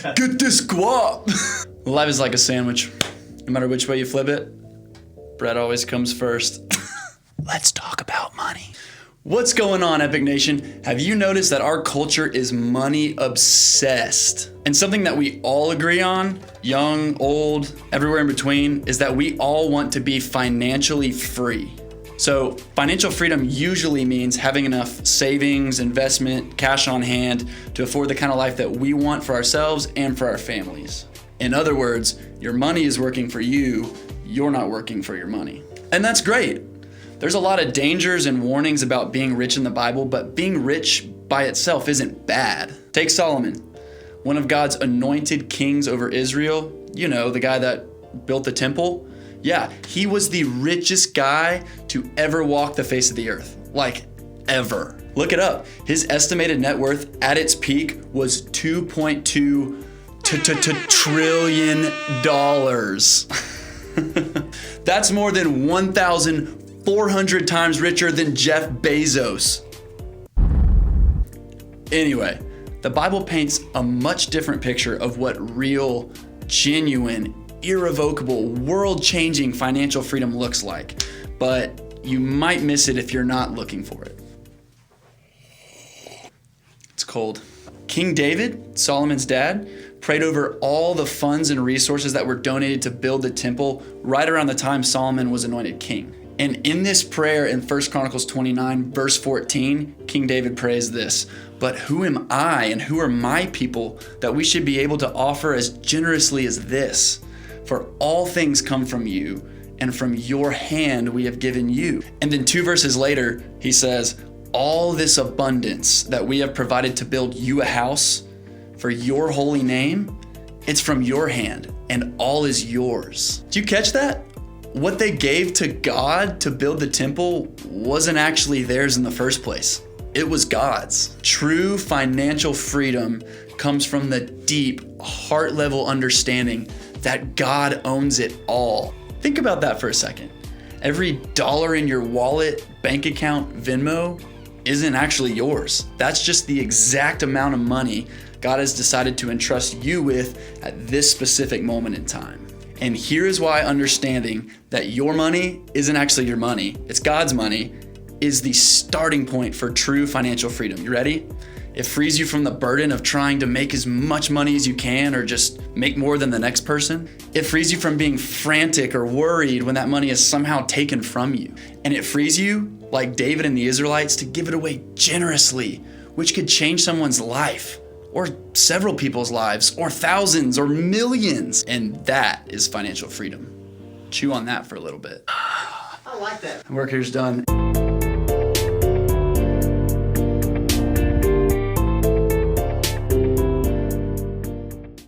Get this guap. Life is like a sandwich. No matter which way you flip it, bread always comes first. Let's talk about money. What's going on, Epic Nation? Have you noticed that our culture is money obsessed? And something that we all agree on, young, old, everywhere in between, is that we all want to be financially free. So financial freedom usually means having enough savings, investment, cash on hand to afford the kind of life that we want for ourselves and for our families. In other words, your money is working for you, you're not working for your money. And that's great. There's a lot of dangers and warnings about being rich in the Bible, but being rich by itself isn't bad. Take Solomon, one of God's anointed kings over Israel. You know, the guy that built the temple. Yeah, he was the richest guy to ever walk the face of the earth. Like, ever. Look it up. His estimated net worth at its peak was $2.2 trillion. That's more than 1,400 times richer than Jeff Bezos. Anyway, the Bible paints a much different picture of what real, genuine, irrevocable, world-changing financial freedom looks like, but you might miss it if you're not looking for it. It's cold. King David, Solomon's dad, prayed over all the funds and resources that were donated to build the temple right around the time Solomon was anointed king. And in this prayer in 1 Chronicles 29, verse 14, King David prays this: "But who am I and who are my people that we should be able to offer as generously as this? For all things come from you, and from your hand we have given you." And then 2 verses later, he says, "All this abundance that we have provided to build you a house for your holy name, it's from your hand, and all is yours." Do you catch that? What they gave to God to build the temple wasn't actually theirs in the first place. It was God's. True financial freedom comes from the deep, heart-level understanding that God owns it all. Think about that for a second. Every dollar in your wallet, bank account, Venmo isn't actually yours. That's just the exact amount of money God has decided to entrust you with at this specific moment in time. And here is why understanding that your money isn't actually your money, it's God's money, is the starting point for true financial freedom. You ready? It frees you from the burden of trying to make as much money as you can or just make more than the next person. It frees you from being frantic or worried when that money is somehow taken from you. And it frees you, like David and the Israelites, to give it away generously, which could change someone's life, or several people's lives, or thousands, or millions. And that is financial freedom. Chew on that for a little bit. I like that. Work here's done.